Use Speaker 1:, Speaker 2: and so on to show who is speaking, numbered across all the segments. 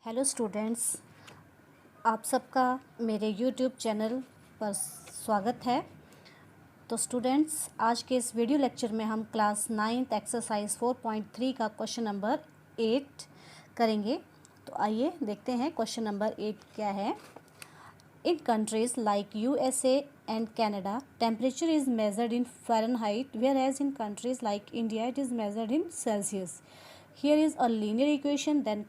Speaker 1: Hello students, आप सबका मेरे यूट्यूब चैनल पर स्वागत है। तो स्टूडेंट्स, आज के इस वीडियो लेक्चर में हम क्लास 9th एक्सरसाइज 4.3 का क्वेश्चन नंबर 8 करेंगे। तो आइए देखते हैं क्वेश्चन नंबर 8 क्या है। In countries like USA and Canada temperature is measured in Fahrenheit where as in countries like India it is measured in Celsius. Here is a linear equation then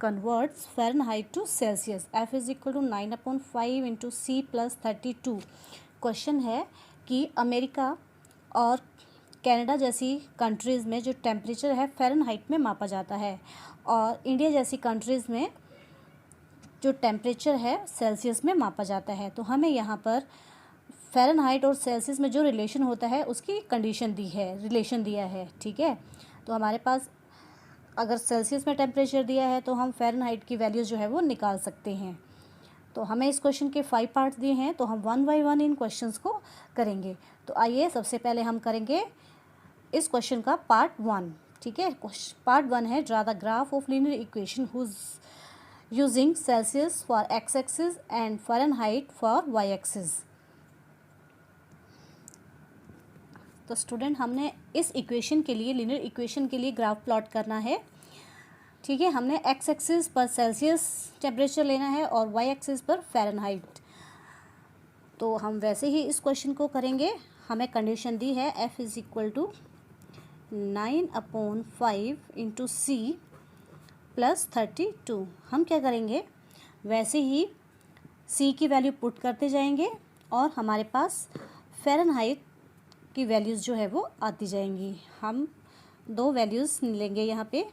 Speaker 1: converts Fahrenheit to Celsius. F is equal to 9/5 into C plus 32। Question है कि America और Canada जैसी countries में जो temperature है Fahrenheit में मापा जाता है और इंडिया जैसी कंट्रीज़ में जो टेम्परेचर है सेल्सियस में मापा जाता है। तो हमें यहाँ पर फ़ारेनहाइट और सेल्सियस में जो रिलेशन होता है उसकी कंडीशन दी है, रिलेशन दिया है। ठीक है, तो हमारे पास अगर सेल्सियस में टेम्परेचर दिया है तो हम फ़ारेनहाइट की वैल्यूज़ जो है वो निकाल सकते हैं। तो हमें इस क्वेश्चन के 5 पार्ट्स दिए हैं, तो हम 1 बाय 1 इन क्वेश्चंस को करेंगे। तो आइए सबसे पहले हम करेंगे इस क्वेश्चन का पार्ट 1। ठीक है, पार्ट 1 है draw the graph of linear equation whose using Celsius for x axis and Fahrenheit for y axis. तो स्टूडेंट, हमने इस इक्वेशन के लिए, लीनियर इक्वेशन के लिए ग्राफ प्लॉट करना है। ठीक है, हमने एक्स एक्सिस पर सेल्सियस टेम्परेचर लेना है और वाई एक्सिस पर फ़ारेनहाइट। तो हम वैसे ही इस क्वेश्चन को करेंगे। हमें कंडीशन दी है F is equal to 9/5 into C plus 32। हम क्या करेंगे, वैसे ही C की वैल्यू पुट करते जाएंगे और हमारे पास फ़ारेनहाइट की वैल्यूज़ जो है वो आती जाएंगी। हम दो वैल्यूज़ लेंगे यहाँ पे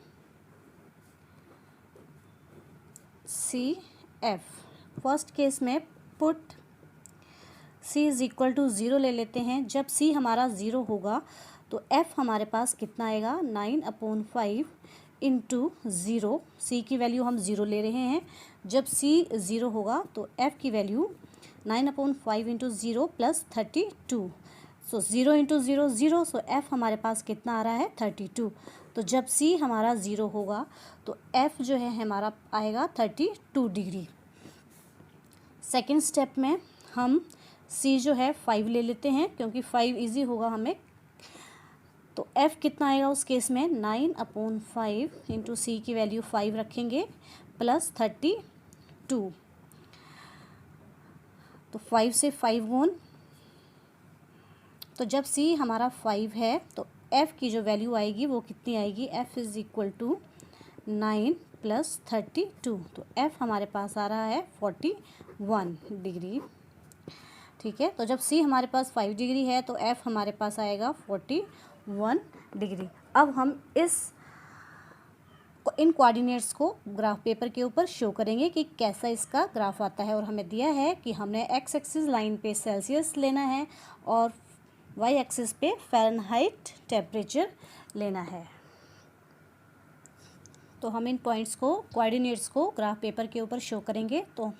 Speaker 1: CF। फर्स्ट केस में put C is equal to 0 ले लेते हैं। जब C हमारा 0 होगा तो F हमारे पास कितना आएगा, 9/5 इंटू 0। C की वैल्यू हम 0 ले रहे हैं। जब C 0 होगा तो F की वैल्यू 9/5 इंटू 0 प्लस 32। सो 0 इंटू 0 0, सो F हमारे पास कितना आ रहा है, 32। तो जब C हमारा 0 होगा तो F जो है हमारा आएगा 32 डिग्री। सेकेंड स्टेप में हम C जो है 5 ले लेते हैं क्योंकि 5 इजी होगा हमें। तो F कितना आएगा उस केस में, 9/5 इंटू C की वैल्यू 5 रखेंगे प्लस 32। तो 5 से 5 गुण, तो जब C हमारा 5 है तो F की जो वैल्यू आएगी वो कितनी आएगी, F is equal to 9 plus 32। तो F हमारे पास आ रहा है 41 डिग्री। ठीक है, तो जब C हमारे पास 5 डिग्री है तो F हमारे पास आएगा 41 डिग्री। अब हम इन कोऑर्डिनेट्स को ग्राफ पेपर के ऊपर शो करेंगे कि कैसा इसका ग्राफ आता है। और हमें दिया है कि हमने एक्स एक्सिस लाइन पे सेल्सियस लेना है और वाई एक्सिस पे फ़ारेनहाइट टेम्परेचर लेना है। तो हम इन पॉइंट्स को, कोऑर्डिनेट्स को ग्राफ पेपर के ऊपर शो करेंगे। तो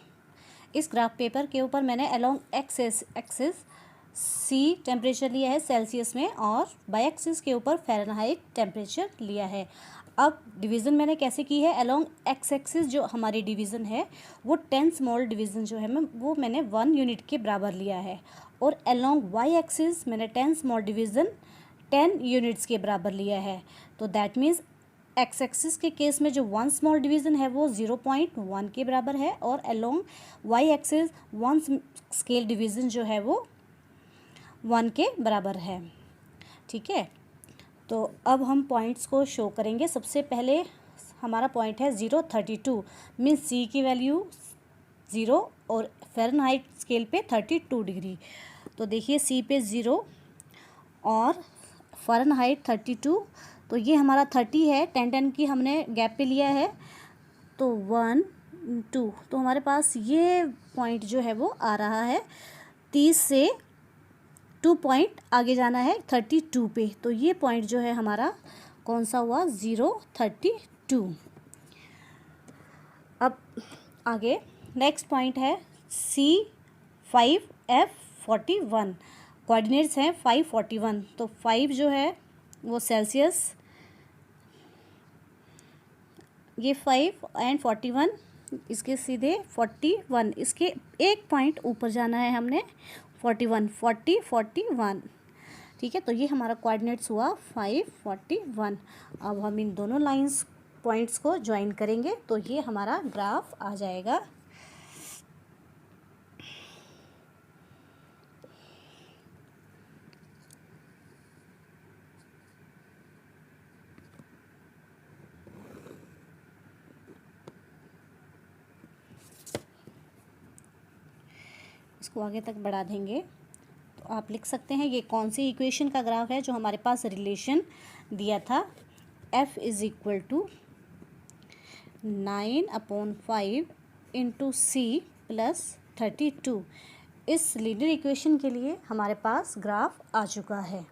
Speaker 1: इस ग्राफ पेपर के ऊपर मैंने along x axis C temperature लिया है सेल्सियस में और वाई एक्सिस के ऊपर फ़ारेनहाइट टेम्परेचर लिया है। अब डिवीज़न मैंने कैसे की है, अलोंग एक्स एक्सिस जो हमारी डिवीज़न है वो 10 स्मॉल डिवीज़न जो है वो मैंने 1 यूनिट के बराबर लिया है और अलोंग वाई एक्सिस मैंने 10 स्मॉल डिवीज़न 10 यूनिट्स के बराबर लिया है। तो दैट मीन्स एक्स एक्सिस के केस में जो 1 स्मॉल डिवीज़न है वो 0.1 के बराबर है और along y axis 1 scale division जो है वो 1 के बराबर है। ठीक है, तो अब हम पॉइंट्स को शो करेंगे। सबसे पहले हमारा पॉइंट है 0.32, मीन्स C की वैल्यू 0 और फ़ारेनहाइट स्केल पे 32 डिग्री। तो देखिए C पे 0 और फ़ारेनहाइट 32, तो ये हमारा 30 है, 10 की हमने गैप पे लिया है। तो 1 2, तो हमारे पास ये पॉइंट जो है वो आ रहा है 30 से 2 पॉइंट आगे जाना है 32 पे। तो ये पॉइंट जो है हमारा कौन सा हुआ, 0.32। अब आगे नेक्स्ट पॉइंट है C5F41, कोऑर्डिनेट्स हैं 541। तो 5 जो है वो सेल्सियस ये 5 एंड 41, इसके सीधे 41, इसके एक पॉइंट ऊपर जाना है हमने 41, 40 41, ठीक है। तो ये हमारा कोऑर्डिनेट्स हुआ 5 41। अब हम इन दोनों लाइंस पॉइंट्स को ज्वाइन करेंगे तो ये हमारा ग्राफ आ जाएगा। इसको आगे तक बढ़ा देंगे तो आप लिख सकते हैं ये कौन सी इक्वेशन का ग्राफ है जो हमारे पास रिलेशन दिया था, f is equal to 9/5 into C plus 32। इस लीनियर इक्वेशन के लिए हमारे पास ग्राफ आ चुका है,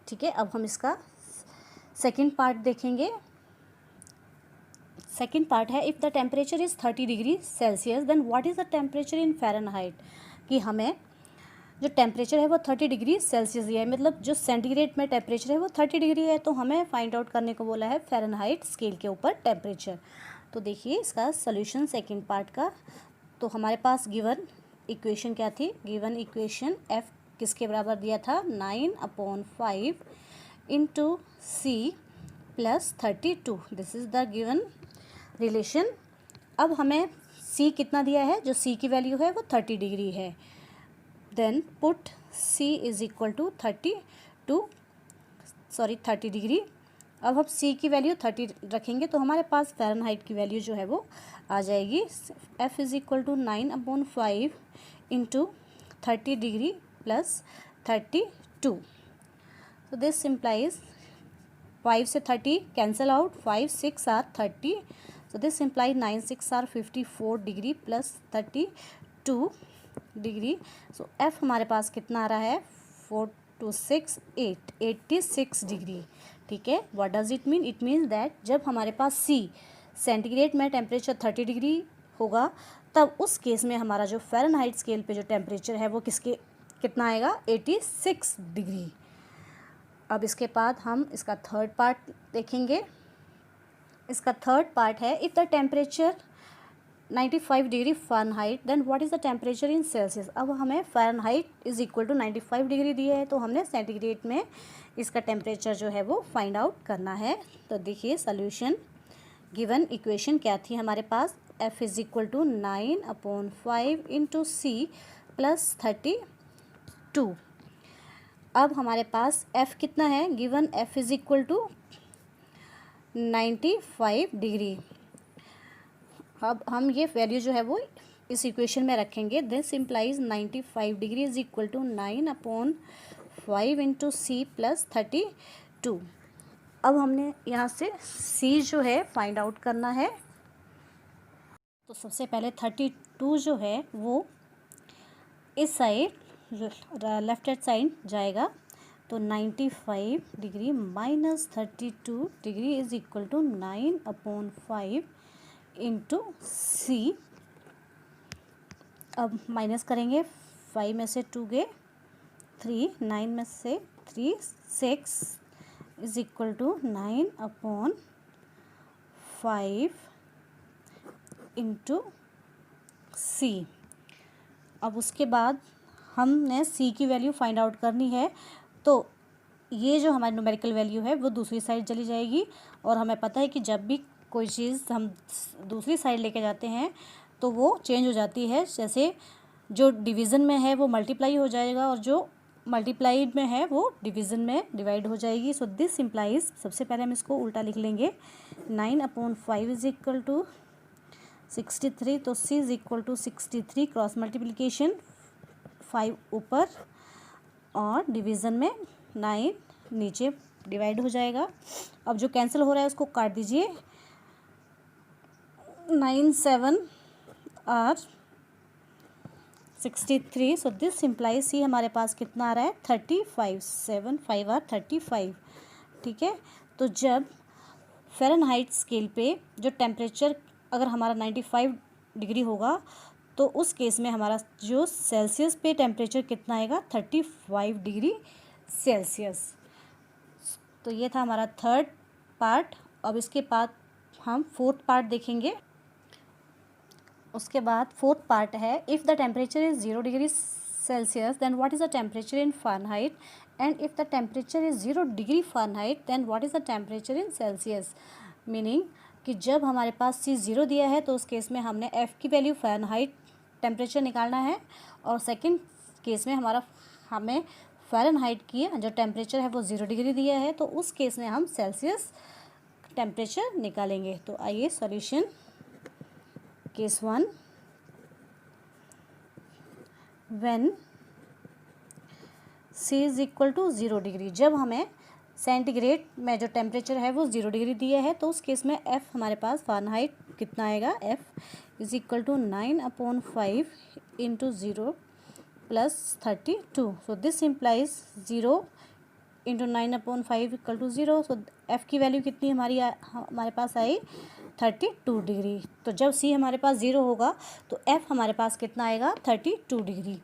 Speaker 1: ठीक है। अब हम इसका सेकंड पार्ट देखेंगे। सेकंड पार्ट है, if the temperature is 30 degree Celsius then what is the temperature in Fahrenheit. कि हमें जो टेम्परेचर है वो 30 डिग्री सेल्सियस दिया है, मतलब जो सेंटीग्रेड में टेम्परेचर है वो 30 डिग्री है, तो हमें फाइंड आउट करने को बोला है फ़ारेनहाइट स्केल के ऊपर टेम्परेचर। तो देखिए इसका सोल्यूशन सेकंड पार्ट का। तो हमारे पास गिवन इक्वेशन क्या थी, गिवन इक्वेशन एफ किसके बराबर दिया था, 9/5 into C plus 32, this is the given relation. अब हमें c कितना दिया है, जो c की वैल्यू है वो 30 डिग्री है, then put c is equal to 30 degree. अब हम c की वैल्यू 30 रखेंगे तो हमारे पास फ़ारेनहाइट की वैल्यू जो है वो आ जाएगी, f is equal to 9/5 into 30 degree plus 32। तो दिस इम्प्लाइज 5 से 30 cancel out, 5 6 are 30, so this implies 9 6 are 54 degree plus 32 degree. So f हमारे पास कितना आ रहा है, 4 2 6 8 86 डिग्री, ठीक है। What does it mean, it means that जब हमारे पास c सेंटीग्रेड में टेम्परेचर 30 डिग्री होगा तब उस केस में हमारा जो फ़ारेनहाइट स्केल पे जो टेम्परेचर है वो कितना आएगा, 86 डिग्री। अब इसके बाद हम इसका थर्ड पार्ट देखेंगे। इसका थर्ड पार्ट है, if the temperature 95 degree Fahrenheit then what is the temperature in Celsius. अब हमें Fahrenheit is equal to 95 degree दिया है तो हमने सेंटीग्रेड में इसका टेम्परेचर जो है वो फाइंड आउट करना है। तो देखिए सोल्यूशन, गिवन इक्वेशन क्या थी हमारे पास, f is equal to 9/5 into C plus 32। अब हमारे पास f कितना है, given f is equal to 95 degree. अब हम ये वैल्यू जो है वो इस इक्वेशन में रखेंगे, this implies 95 degree is equal to 9/5 into C plus 32। अब हमने यहाँ से c जो है फाइंड आउट करना है। तो सबसे पहले 32 जो है वो इस साइड लेफ्ट हैंड साइड जाएगा, तो 95 degree minus 32 degree is equal to 9/5 into C. अब माइनस करेंगे, 5 में से 2 गए 3, 9 में से 3 6 is equal to 9/5 into C. अब उसके बाद हमने c की वैल्यू फाइंड आउट करनी है, तो ये जो हमारी न्यूमेरिकल वैल्यू है वो दूसरी साइड चली जाएगी। और हमें पता है कि जब भी कोई चीज़ हम दूसरी साइड लेके जाते हैं तो वो चेंज हो जाती है, जैसे जो डिवीज़न में है वो मल्टीप्लाई हो जाएगा और जो मल्टीप्लाइड में है वो डिवीज़न में डिवाइड हो जाएगी। सो दिस इम्प्लाइज, सबसे पहले हम इसको उल्टा लिख लेंगे, 9/5 इज इक्वल टू 63, तो c इज इक्वल टू 63 क्रॉस मल्टीप्लिकेशन 5 ऊपर और डिवीज़न में 9 नीचे डिवाइड हो जाएगा। अब जो कैंसिल हो रहा है उसको काट दीजिए, 9 7 आर 63, सो दिस इम्प्लाइज सी हमारे पास कितना आ रहा है, 35, 7 5 आर 35, ठीक है। तो जब फ़ारेनहाइट स्केल पे जो टेम्परेचर अगर हमारा 95 डिग्री होगा तो उस केस में हमारा जो सेल्सियस पे टेम्परेचर कितना आएगा, 35 डिग्री सेल्सियस। तो ये था हमारा थर्ड पार्ट। अब इसके बाद हम फोर्थ पार्ट देखेंगे। उसके बाद फोर्थ पार्ट है, if the temperature is 0 degree Celsius then what is the temperature in Fahrenheit, and if the temperature is 0 degree Fahrenheit then what is the temperature in Celsius. Meaning कि जब हमारे पास C 0 दिया है तो उस case में हमने F की वैल्यू फ़ारेनहाइट टेम्परेचर निकालना है, और सेकंड केस में हमें फ़ारेनहाइट की जो टेम्परेचर है वो 0 डिग्री दिया है, तो उस केस में हम सेल्सियस टेम्परेचर निकालेंगे। तो आइए solution. Case 1, when C is equal to 0 degree, जब हमें सेंटीग्रेड में जो टेम्परेचर है वो 0 डिग्री दिया है, तो उस केस में F हमारे पास फ़ारेनहाइट कितना आएगा, F is equal to 9/5 into 0 plus 32। So this implies 0 into 9/5 equal to 0। So F की वैल्यू कितनी हमारे पास आई 32 डिग्री। तो जब C हमारे पास 0 होगा तो F हमारे पास कितना आएगा 32 डिग्री।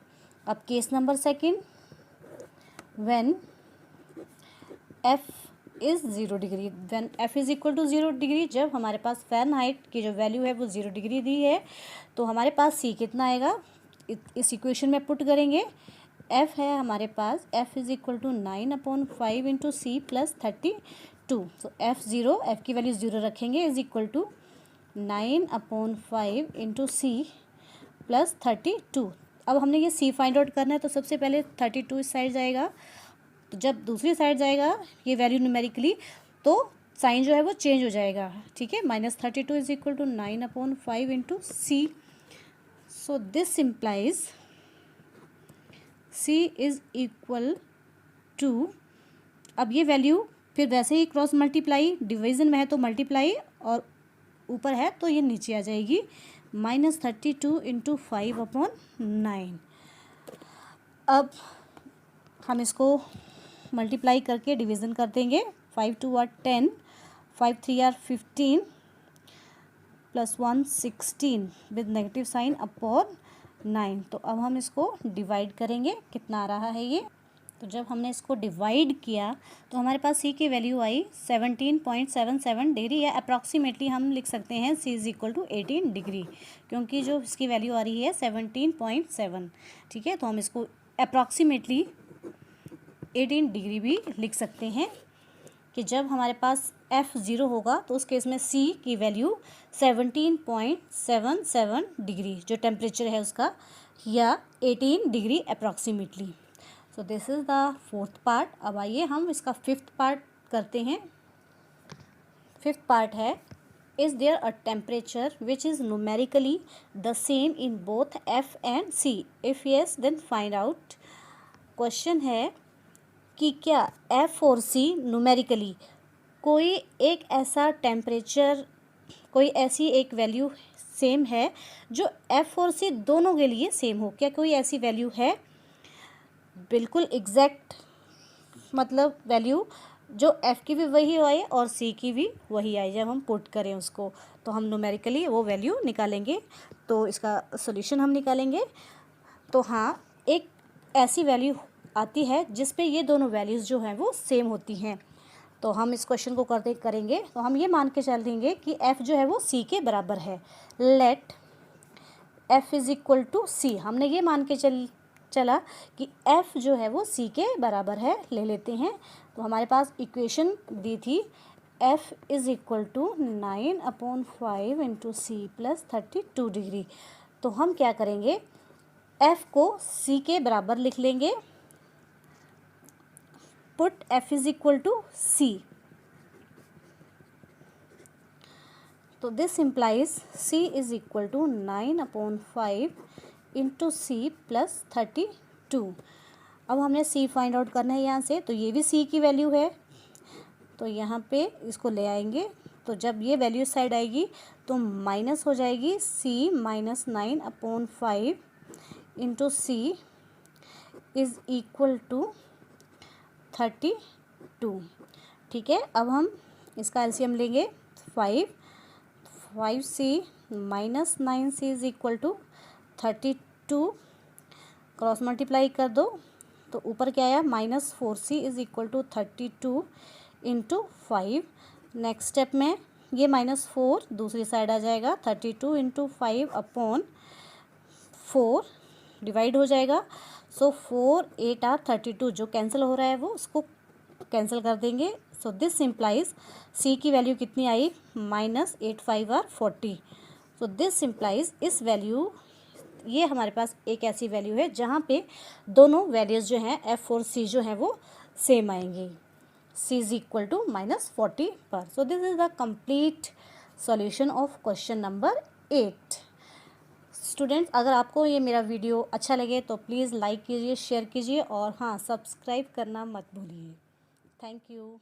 Speaker 1: अब case number second, when F is 0 degree, when F is equal to 0 degree, जब हमारे पास फ़ारेनहाइट की जो वैल्यू है वो 0 डिग्री दी है, तो हमारे पास C कितना आएगा, इस इक्वेशन में पुट करेंगे। F है हमारे पास, F is equal to 9/5 into C plus 32। So F की वैल्यू 0 रखेंगे, is equal to 9/5 into C plus 32। अब हमने ये C फाइंड आउट करना है, तो सबसे पहले 32 इस साइड जाएगा, तो जब दूसरी साइड जाएगा ये वैल्यू न्यूमेरिकली, तो साइन जो है वो चेंज हो जाएगा, ठीक है। -32 is equal to 9/5 into C। So this implies C is equal to, अब ये वैल्यू फिर वैसे ही क्रॉस मल्टीप्लाई, डिवीजन में है तो मल्टीप्लाई और ऊपर है तो ये नीचे आ जाएगी, -32 इंटू 5/9। अब हम इसको मल्टीप्लाई करके डिवीज़न कर देंगे। 5 2 are 10, 5 3 are 15 plus 1 16 with negative sign upon 9। तो अब हम इसको डिवाइड करेंगे, कितना आ रहा है ये। तो जब हमने इसको डिवाइड किया तो हमारे पास C की वैल्यू आई 17.77 डिग्री, या अप्रॉक्सीमेटली हम लिख सकते हैं C is equal to 18 degree, क्योंकि जो इसकी वैल्यू आ रही है 17.7, ठीक है। तो हम इसको अप्रॉक्सीमेटली 18 डिग्री भी लिख सकते हैं, कि जब हमारे पास F 0 होगा तो उस केस में C की वैल्यू 17.77 डिग्री जो टेम्परेचर है उसका, या 18 degree approximately. So this is the fourth part. अब आइए हम इसका फिफ्थ पार्ट करते हैं। फिफ्थ पार्ट है, is there a temperature which is numerically the same in both F and C, if yes then find out. Question है कि क्या F और C न्यूमेरिकली कोई एक ऐसा टेम्परेचर, कोई ऐसी एक वैल्यू सेम है जो F और C दोनों के लिए सेम हो। क्या कोई ऐसी वैल्यू है, बिल्कुल एग्जैक्ट, मतलब वैल्यू जो F की भी वही आए और C की भी वही आए, जब हम पुट करें उसको तो हम न्यूमेरिकली वो वैल्यू निकालेंगे। तो इसका सॉल्यूशन हम निकालेंगे। तो हाँ, एक ऐसी वैल्यू आती है जिस पे ये दोनों वैल्यूज़ जो हैं वो सेम होती हैं। तो हम इस क्वेश्चन को करेंगे तो हम ये मान के चलेंगे कि F जो है वो C के बराबर है। Let F is equal to C, हमने ये मान के चला कि F जो है वो C के बराबर है, ले लेते हैं। तो हमारे पास इक्वेशन दी थी F is equal to 9/5 into C plus 32 degree. तो हम क्या करेंगे, F को C के बराबर लिख लेंगे, put F is equal to C। तो this implies C is equal to 9/5 into C plus 32। अब हमने C फाइंड आउट करना है यहाँ से, तो ये भी C की वैल्यू है, तो यहाँ पे इसको ले आएंगे। तो जब ये वैल्यू साइड आएगी तो माइनस हो जाएगी, C minus 9/5 into C is equal to 32, ठीक है। अब हम इसका एलसीएम लेंगे, 5C minus 9C is equal to 32, cross multiply कर दो तो ऊपर क्या आया, -4C is equal to 32 into 5। Next step में ये -4 दूसरी साइड आ जाएगा, 32 इंटू 5 अपॉन 4 डिवाइड हो जाएगा। सो 4 8 आर 32, जो कैंसिल हो रहा है वो उसको कैंसिल कर देंगे। सो दिस सिंप्लाइज सी की वैल्यू कितनी आई, -8 5 आर 40। सो दिस सिंप्लाइज इस वैल्यू, ये हमारे पास एक ऐसी वैल्यू है जहाँ पे दोनों वैल्यूज़ जो हैं एफ और सी जो हैं वो सेम आएंगी। C is equal to -40 पर। So this is the complete solution of question number 8। Students, अगर आपको ये मेरा वीडियो अच्छा लगे तो प्लीज़ लाइक कीजिए, शेयर कीजिए और हाँ, सब्सक्राइब करना मत भूलिए। Thank you.